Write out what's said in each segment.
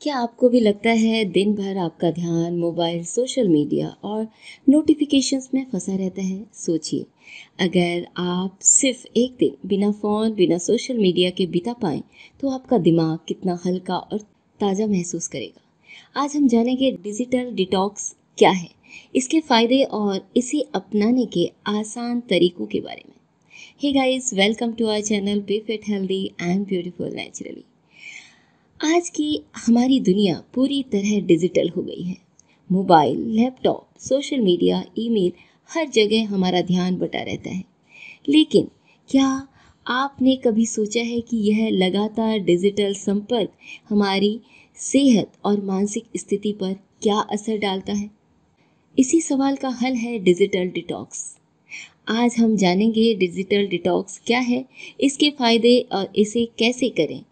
क्या आपको भी लगता है दिन भर आपका ध्यान मोबाइल, सोशल मीडिया और नोटिफिकेशंस में फंसा रहता है? सोचिए, अगर आप सिर्फ एक दिन बिना फ़ोन, बिना सोशल मीडिया के बिता पाएँ, तो आपका दिमाग कितना हल्का और ताज़ा महसूस करेगा। आज हम जानेंगे डिजिटल डिटॉक्स क्या है, इसके फ़ायदे और इसे अपनाने के आसान तरीकों के बारे में। Hey guys, welcome to our channel be fit healthy and beautiful naturally. आज की हमारी दुनिया पूरी तरह डिजिटल हो गई है। Mobile, laptop, social media, email, हर जगह हमारा ध्यान बटा रहता है। लेकिन क्या आपने कभी सोचा है कि यह लगातार डिजिटल संपर्क हमारी सेहत और मानसिक स्थिति पर क्या असर डालता है? इसी सवाल का हल है डिजिटल डिटॉक्स। आज हम जानेंगे डिजिटल डिटॉक्स क्या है, इसके फायदे और इसे कैसे करें,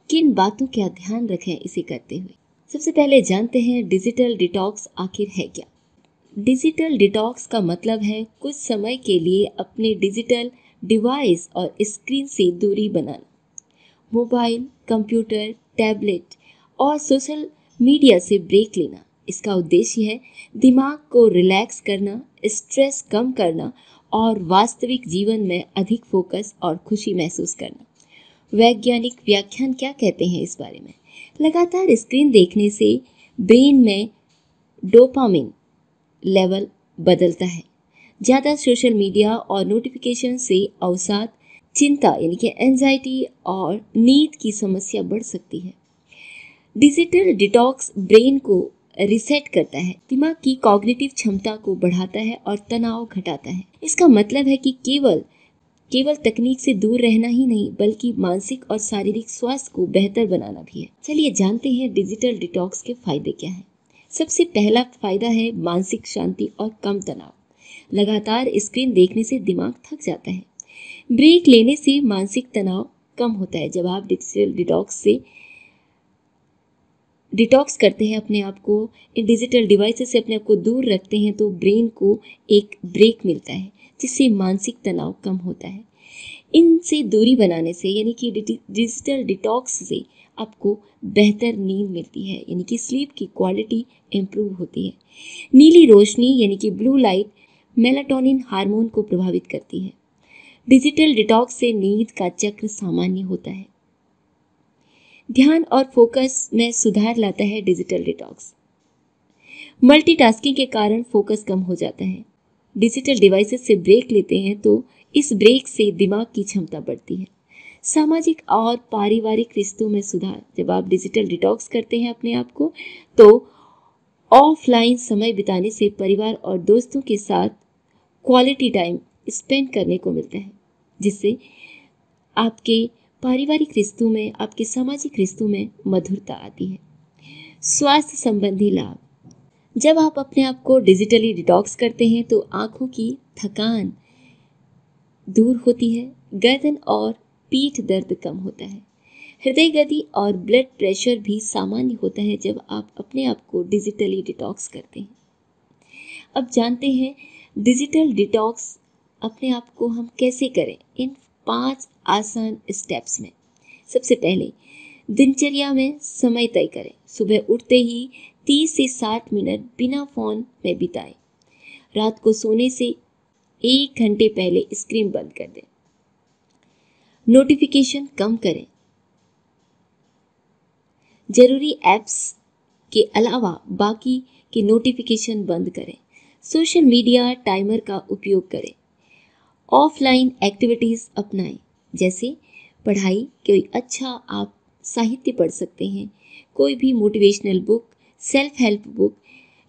किन बातों का ध्यान रखें इसे करते हुए। सबसे पहले जानते हैं डिजिटल डिटॉक्स आखिर है क्या। डिजिटल डिटॉक्स का मतलब है कुछ समय के लिए अपने डिजिटल डिवाइस और स्क्रीन से दूरी बनाना। मोबाइल, कंप्यूटर, टैबलेट और सोशल मीडिया से ब्रेक लेना। इसका उद्देश्य है दिमाग को रिलैक्स करना, स्ट्रेस कम करना और वास्तविक जीवन में अधिक फोकस और खुशी महसूस करना। वैज्ञानिक व्याख्यान क्या कहते हैं इस बारे में? लगातार स्क्रीन देखने से ब्रेन में डोपामिन लेवल बदलता है। ज़्यादा सोशल मीडिया और नोटिफिकेशन से अवसाद, चिंता यानी कि एंजाइटी और नींद की समस्या बढ़ सकती है। डिजिटल डिटॉक्स ब्रेन को रिसेट करता है, दिमाग की कॉग्निटिव क्षमता को बढ़ाता है और तनाव घटाता है। इसका मतलब है कि केवल तकनीक से दूर रहना ही नहीं, बल्कि मानसिक और शारीरिक स्वास्थ्य को बेहतर बनाना भी है। चलिए जानते हैं डिजिटल डिटॉक्स के फायदे क्या हैं। सबसे पहला फायदा है मानसिक शांति और कम तनाव। लगातार स्क्रीन देखने से दिमाग थक जाता है। ब्रेक लेने से मानसिक तनाव कम होता है। जब आप डिजिटल डिटॉक्स करते हैं, अपने आप को इन डिजिटल डिवाइसेस से अपने आप को दूर रखते हैं, तो ब्रेन को एक ब्रेक मिलता है, जिससे मानसिक तनाव कम होता है। इनसे दूरी बनाने से यानी कि डिजिटल डिटॉक्स से आपको बेहतर नींद मिलती है, यानी कि स्लीप की क्वालिटी इम्प्रूव होती है। नीली रोशनी यानी कि ब्लू लाइट मेलाटोनिन हार्मोन को प्रभावित करती है। डिजिटल डिटॉक्स से नींद का चक्र सामान्य होता है। ध्यान और फोकस में सुधार लाता है डिजिटल डिटॉक्स। मल्टीटास्किंग के कारण फोकस कम हो जाता है। डिजिटल डिवाइसेस से ब्रेक लेते हैं तो इस ब्रेक से दिमाग की क्षमता बढ़ती है। सामाजिक और पारिवारिक रिश्तों में सुधार। जब आप डिजिटल डिटॉक्स करते हैं अपने आप को, तो ऑफलाइन समय बिताने से परिवार और दोस्तों के साथ क्वालिटी टाइम स्पेंड करने को मिलता है, जिससे आपके पारिवारिक रिश्तों में, आपके सामाजिक रिश्तों में मधुरता आती है। स्वास्थ्य संबंधी लाभ। जब आप अपने आप को डिजिटली डिटॉक्स करते हैं तो आंखों की थकान दूर होती है, गर्दन और पीठ दर्द कम होता है, हृदय गति और ब्लड प्रेशर भी सामान्य होता है जब आप अपने आप को डिजिटली डिटॉक्स करते हैं। अब जानते हैं डिजिटल डिटॉक्स अपने आप को हम कैसे करें, इन 5 आसान स्टेप्स में। सबसे पहले, दिनचर्या में समय तय करें। सुबह उठते ही 30 से 60 मिनट बिना फ़ोन में बिताएं। रात को सोने से 1 घंटे पहले स्क्रीन बंद कर दें। नोटिफिकेशन कम करें। ज़रूरी ऐप्स के अलावा बाकी के नोटिफिकेशन बंद करें। सोशल मीडिया टाइमर का उपयोग करें। ऑफलाइन एक्टिविटीज़ अपनाएं, जैसे पढ़ाई। कोई अच्छा आप साहित्य पढ़ सकते हैं, कोई भी motivational book, self help book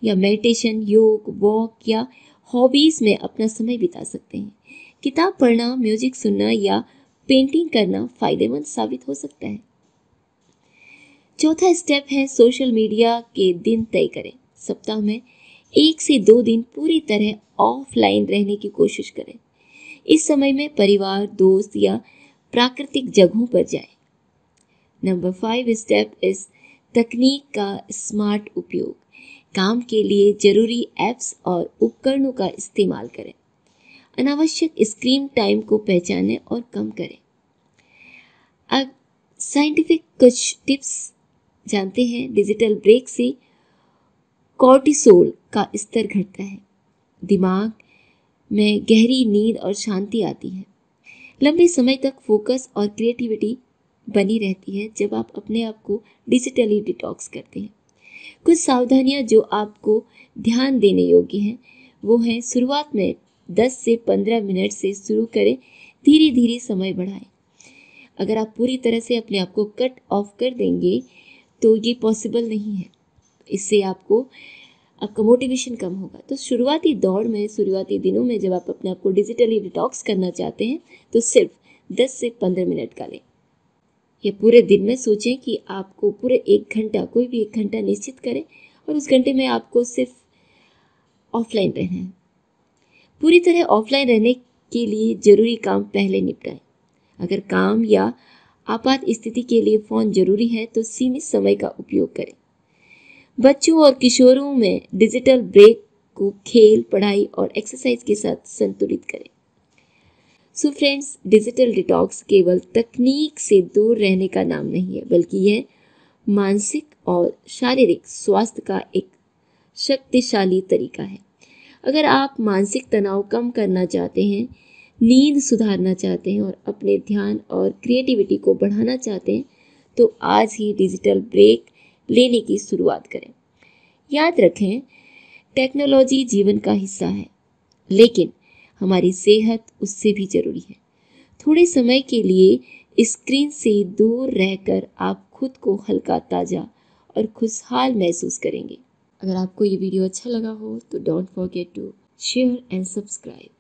या मेडिटेशन, योग, वॉक या हॉबीज़ में अपना समय बिता सकते हैं। किताब पढ़ना, म्यूजिक सुनना या पेंटिंग करना फ़ायदेमंद साबित हो सकता है। चौथा स्टेप है सोशल मीडिया के दिन तय करें। सप्ताह में 1 से 2 दिन पूरी तरह ऑफलाइन रहने की कोशिश करें। इस समय में परिवार, दोस्त या प्राकृतिक जगहों पर जाएं। नंबर 5 स्टेप इस तकनीक का स्मार्ट उपयोग। काम के लिए जरूरी ऐप्स और उपकरणों का इस्तेमाल करें। अनावश्यक स्क्रीन टाइम को पहचानें और कम करें। अब साइंटिफिक कुछ टिप्स जानते हैं डिजिटल ब्रेक से कॉर्टिसोल का स्तर घटता है, दिमाग में गहरी नींद और शांति आती है। लंबे समय तक फोकस और क्रिएटिविटी बनी रहती है जब आप अपने आप को डिजिटली डिटॉक्स करते हैं। कुछ सावधानियां जो आपको ध्यान देने योग्य हैं वो हैं, शुरुआत में 10 से 15 मिनट से शुरू करें, धीरे धीरे समय बढ़ाएं। अगर आप पूरी तरह से अपने आप को कट ऑफ कर देंगे तो ये पॉसिबल नहीं है। इससे आपका मोटिवेशन कम होगा। तो शुरुआती दौर में, शुरुआती दिनों में जब आप अपने आप को डिजिटली डिटॉक्स करना चाहते हैं तो सिर्फ 10 से 15 मिनट का लें। या पूरे दिन में सोचें कि आपको पूरे 1 घंटा, कोई भी 1 घंटा निश्चित करें और उस घंटे में आपको सिर्फ ऑफलाइन रहना है। पूरी तरह ऑफलाइन रहने के लिए ज़रूरी काम पहले निपटाएं। अगर काम या आपात स्थिति के लिए फ़ोन ज़रूरी है तो सीमित समय का उपयोग करें। बच्चों और किशोरों में डिजिटल ब्रेक को खेल, पढ़ाई और एक्सरसाइज के साथ संतुलित करें। सो फ्रेंड्स, डिजिटल डिटॉक्स केवल तकनीक से दूर रहने का नाम नहीं है, बल्कि यह मानसिक और शारीरिक स्वास्थ्य का एक शक्तिशाली तरीका है। अगर आप मानसिक तनाव कम करना चाहते हैं, नींद सुधारना चाहते हैं और अपने ध्यान और क्रिएटिविटी को बढ़ाना चाहते हैं तो आज ही डिजिटल ब्रेक लेने की शुरुआत करें। याद रखें, टेक्नोलॉजी जीवन का हिस्सा है, लेकिन हमारी सेहत उससे भी ज़रूरी है। थोड़े समय के लिए स्क्रीन से दूर रहकर आप खुद को हल्का, ताज़ा और खुशहाल महसूस करेंगे। अगर आपको ये वीडियो अच्छा लगा हो तो don't forget to share and subscribe.